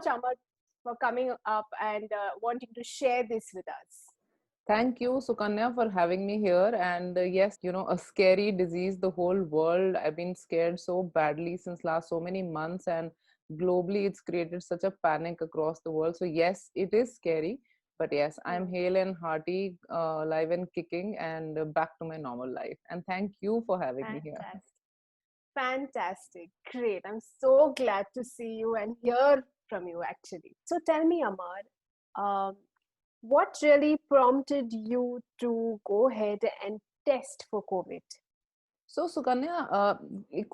much, Amar, for coming up and wanting to share this with us. Thank you, Sukanya, for having me here. And yes, a scary disease, the whole world. I've been scared so badly since last so many months, and globally, it's created such a panic across the world. So yes, it is scary, but yes, I'm Hmm. hale and hearty, live and kicking, and back to my normal life. And thank you for having me here. Fantastic. Fantastic. Great. I'm so glad to see you and hear from you, actually. So tell me, Amar, um, what really prompted you to go ahead and test for COVID? So Sukanya,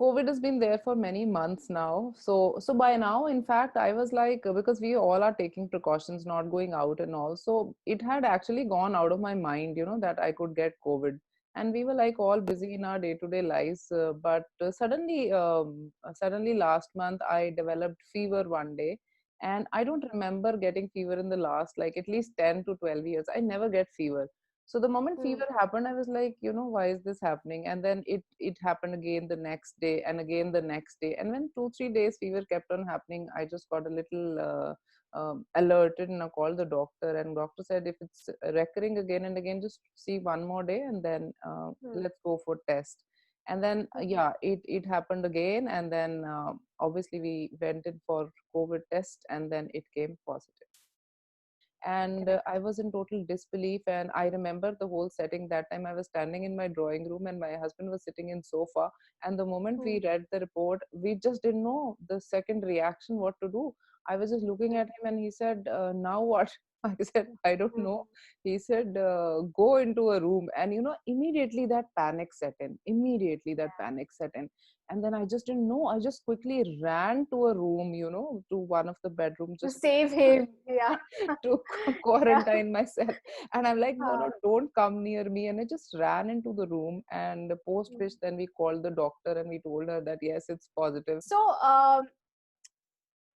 COVID has been there for many months now. So by now, in fact, I was like, because we all are taking precautions, not going out and all. So it had actually gone out of my mind, that I could get COVID, and we were like all busy in our day-to-day lives. But suddenly last month, I developed fever one day, and I don't remember getting fever in the last like at least 10 to 12 years. I never get fever. So the moment Hmm. fever happened, I was like, why is this happening? And then it happened again the next day and again the next day. And when 2 3 days fever kept on happening, I just got a little alerted, and I called the doctor, and doctor said, if it's recurring again and again, just see one more day, and then Hmm. let's go for test. And then Okay. yeah, it happened again, and then obviously we went in for COVID test, and then it came positive. And Correct. I was in total disbelief, and I remember the whole setting. That time I was standing in my drawing room, and my husband was sitting in sofa, and the moment Hmm. we read the report, we just didn't know the second reaction, what to do. I was just looking Hmm. at him, and he said, now what? I said, I don't know. Hmm. He said, go into a room. And immediately that panic set in, immediately that Yeah. panic set in. And then I just didn't know, I just quickly ran to a room, to one of the bedrooms, To just save him. Yeah. to Yeah. quarantine myself. And I'm like, no, no, Uh, don't come near me. And I just ran into the room, and post which hmm. then we called the doctor, and we told her that yes, it's positive. So,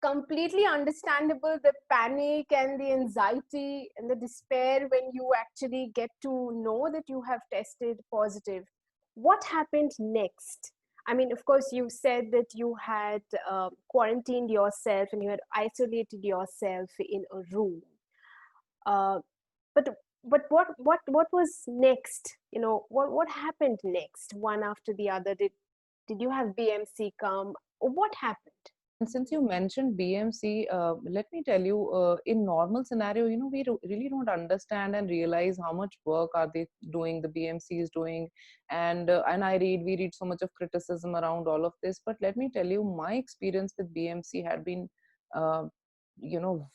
completely understandable the panic and the anxiety and the despair when you actually get to know that you have tested positive. What happened next? I mean, of course, you said that you had quarantined yourself and you had isolated yourself in a room. Uh, but what was next? What happened next? One after the other. Did you have BMC come? What happened? And since you mentioned BMC, let me tell you, in normal scenario, we really don't understand and realize how much work are they doing, the BMC is doing, and we read so much of criticism around all of this. But let me tell you, my experience with BMC had been, uh,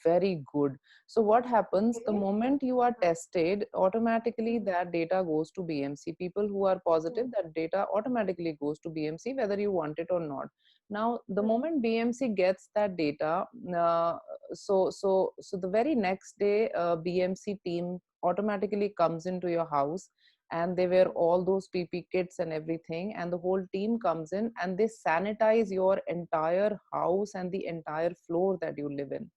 very good. So what happens the Okay. moment you are tested? Automatically, Hmm. that data goes to BMC. People who are positive, Hmm. that data automatically goes to BMC, whether you want it or not. Now, the Hmm. moment BMC gets that data, so the very next day, BMC team automatically comes into your house, and they wear Hmm. all those PP kits and everything, and the whole team comes in, and they sanitize your entire house and the entire floor that you live in.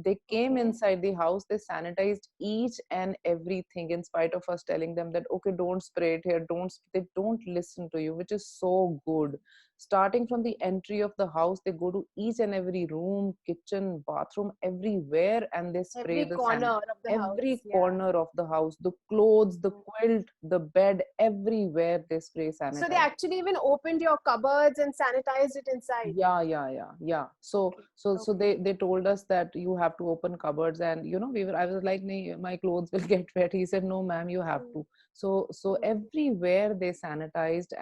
They came Okay. inside the house, they sanitized each and everything, in spite of us telling them that okay, don't spray it here, they don't listen to you, which is so good. Starting from the entry of the house, they go to each and every room, kitchen, bathroom, everywhere, and they spray Every the corner sand. of the house. Every Yeah. corner of the house, the clothes, the Mm. quilt, the bed, everywhere they spray So they sanitizer. actually even opened your cupboards and sanitized it inside. Yeah. so Okay. so so Okay. they told us that you have to open cupboards, and I was like, "Nee, my clothes will get wet." He said, no ma'am, you have Mm. to. So Mm. everywhere they sanitized,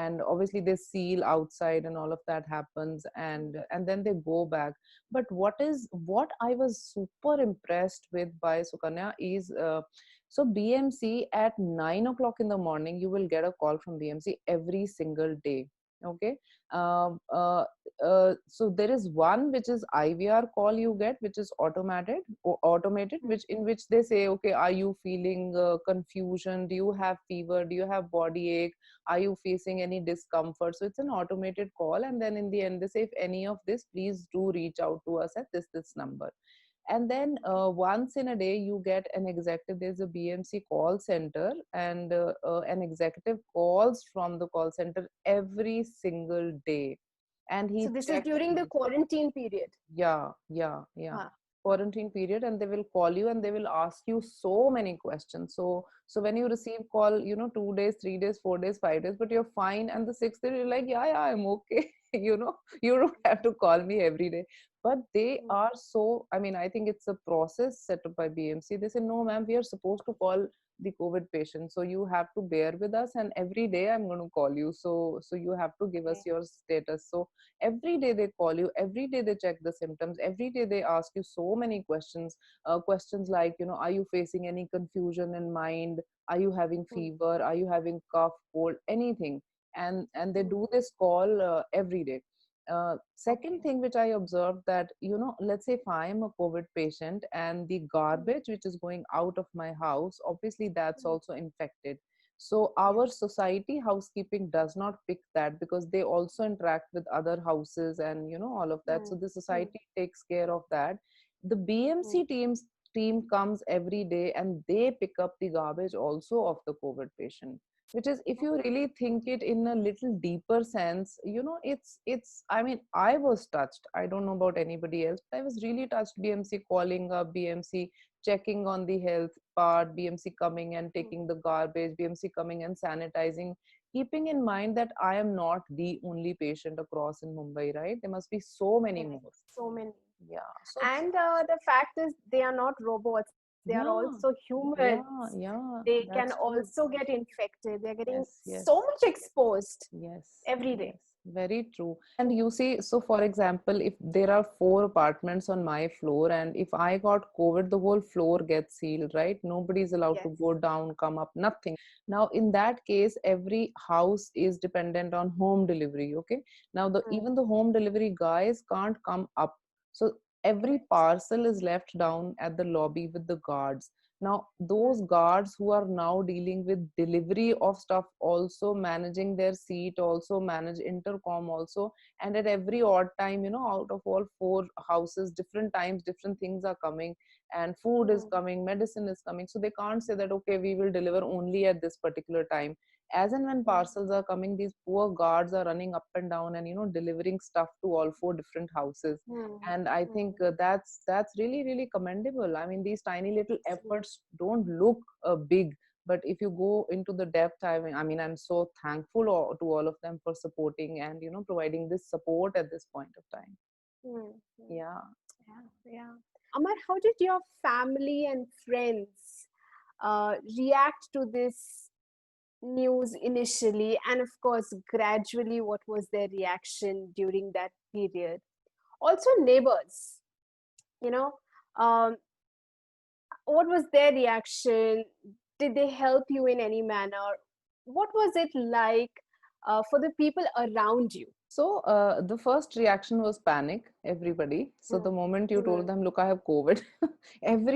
and obviously they seal outside, and all of that happens, and then they go back. But what I was super impressed with by Sukanya is, so BMC at 9 o'clock in the morning, you will get a call from BMC every single day. Okay. um, uh, so there is one which is IVR call you get, which is automated, Mm. which in which they say, okay, are you feeling confusion? Do you have fever? Do you have body ache? Are you facing any discomfort? So it's an automated call, and then in the end they say, if any of this, please do reach out to us at this number. And then Okay. once in a day you get an executive. There's a BMC call center, and an executive calls from the call center every single day. and So he this is checks. during the quarantine period. Yeah. Huh, huh. Quarantine period, and they will call you and they will ask you so many questions. So when you receive call, 2 days, 3 days, 4 days, 5 days, but you're fine, and the sixth day you're like, yeah, I'm okay. You don't have to call me every day. But they Hmm, are so, I mean, I think it's a process set up by BMC. They say, no, ma'am, we are supposed to call the COVID patient, so you have to bear with us, and every day I'm going to call you. So you have to give us okay. your status. So every day they call you, every day they check the symptoms, every day they ask you so many questions. Questions like, are you facing any confusion in mind, are you having Hmm, fever, are you having cough, cold, anything. And they hmm, do this call every day. Second okay. thing which I observed, that, let's say if I am a COVID patient and the Hmm, garbage which is going out of my house, obviously that's hmm, also infected. So yeah. our society housekeeping does not pick that, because they also interact with other houses and all of that. Hmm, So the hmm, society takes care of that. The hmm, BMC team comes every day and they pick up the garbage also of the COVID patient. Which is, if you okay. really think it in a little deeper sense, it's I mean, I was touched. I don't know about anybody else, but I was really touched. BMC calling up, BMC checking on the health part, BMC coming and Hmm, taking the garbage, BMC coming and sanitizing, keeping in mind that I am not the only patient across in Mumbai, right? There must be so many correct. more. So many. Yeah. So, And the fact is, they are not robots. They are also yeah, humans. yeah, They can that's true. also get infected. They're getting Yes, so yes. much exposed Yes, every day. yes, very true. And you see, so for example, if there are four apartments on my floor, and if I got COVID, the whole floor gets sealed, right? Nobody's allowed to Yes. go down, come up, nothing. Now, in that case, every house is dependent on home delivery, okay? Now, Hmm, even the home delivery guys can't come up. So every correct. parcel is left down at the lobby with the guards. Now Hmm, those guards who are now dealing with delivery of stuff, also managing their seat, also manage intercom also, and at every odd time, out of all four houses, different times different things are coming, and food is hmm, coming, medicine is coming, so they can't say that, okay, we will deliver only at this particular time. As and when hmm, parcels are coming, these poor guards are running up and down and delivering stuff to all four different houses. hmm, And I hmm. think that's really, really commendable. I mean, these tiny little Absolutely. efforts don't look big, but if you go into the depth, I mean, I'm so thankful to all of them for supporting and providing this support at this point of time. Hmm, hmm. Yeah. Yeah, yeah. Amar, how did your family and friends react to this news initially? And of course, gradually, what was their reaction during that period? Also, neighbors, you know, um, what was their reaction? Did they help you in any manner? What was it like for the people around you? So the first reaction was panic, everybody. So Hmm, the moment you told hmm, them, look, I have COVID,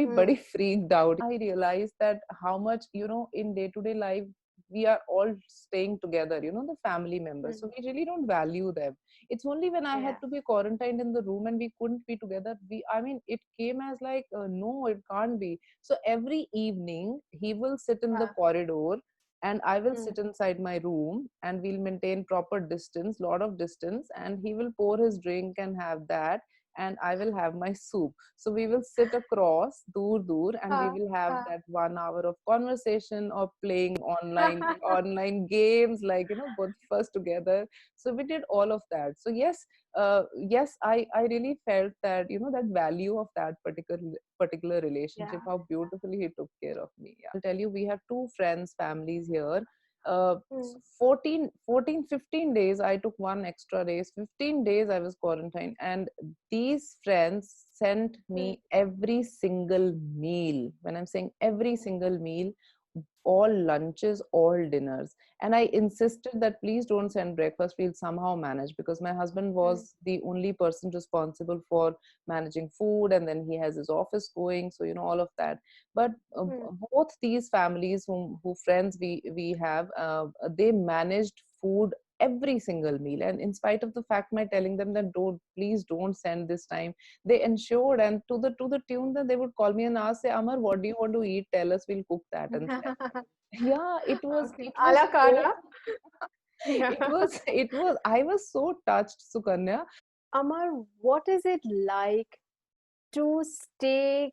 hmm, everybody freaked out. I realized that how much, in day to day life, we are all staying together, the family members. hmm. So we really don't value them. It's only when I had Yeah. to be quarantined in the room and we couldn't be together. I mean, it came as like, no, it can't be. So every evening, he will sit in the Uh, corridor and I will hmm, sit inside my room, and we'll maintain proper distance, lot of distance, and he will pour his drink and have that, and I will have my soup. So we will sit across dur and we uh, will have uh. that 1 hour of conversation or playing online games, like both of us together. So we did all of that. So yes, I really felt that that value of that particular relationship, Yeah. how beautifully he took care of me. Yeah. I'll tell you, we have two friends families here. So Hmm, 15 days I took one extra days, 15 days I was quarantined, and these friends sent hmm, me every single meal. When I'm saying every single meal, all lunches, all dinners. And I insisted that please don't send breakfast, we'll somehow manage, because my husband hmm, was the only person responsible for managing food, and then he has his office going, so all of that. But hmm. both these families who friends we have, they managed food every single meal, and in spite of the fact my telling them that don't, please don't send this time, they ensured. And to the tune that they would call me and ask, say, Amar, what do you want to eat, tell us, we'll cook that and send. Yeah, it was Okay. it A was la so cara. Yeah. I was so touched, Sukanya. Amar, what is it like to stay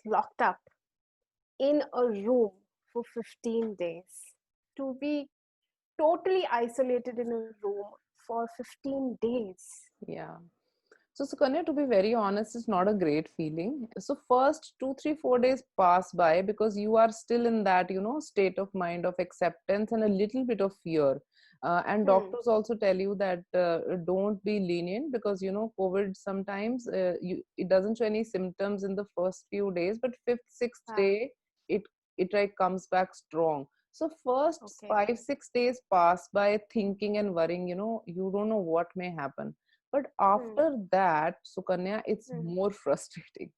locked up in a room for 15 days? To be totally isolated in a room for 15 days? Yeah. So, Sukanya, to be very honest, it's not a great feeling. So, first 2, 3, 4 days pass by because you are still in that, state of mind of acceptance and a little bit of fear. And Hmm. doctors also tell you that don't be lenient because, COVID sometimes it doesn't show any symptoms in the first few days, but fifth, sixth Ah, day, it, it like comes back strong. So, first okay. 5, 6 days pass by thinking and worrying, you don't know what may happen, but Hmm. after that, Sukanya, it's Hmm. more frustrating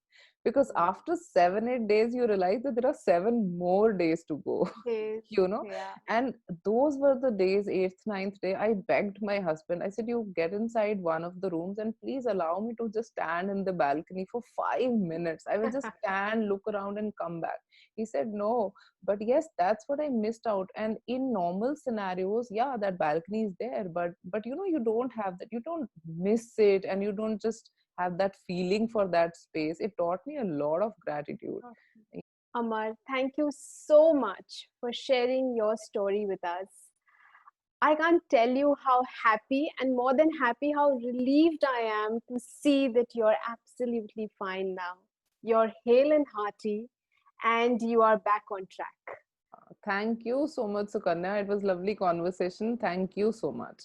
because Hmm. after 7, 8 days, you realize that there are 7 more days to go. Days. you know Yeah. and those were the days, eighth, ninth day, I begged my husband. I said, you get inside one of the rooms and please allow me to just stand in the balcony for 5 minutes. I will just stand, look around, and come back. He said no, but yes, that's what I missed out. And in normal scenarios, yeah, that balcony is there, but you don't have that, you don't miss it, and you don't just have that feeling for that space. It taught me a lot of gratitude. Amar, thank you so much for sharing your story with us. I can't tell you how happy and more than happy, how relieved I am to see that you're absolutely fine now. You're hale and hearty and you are back on track. Thank you so much, Sukanya. It was lovely conversation. Thank you so much.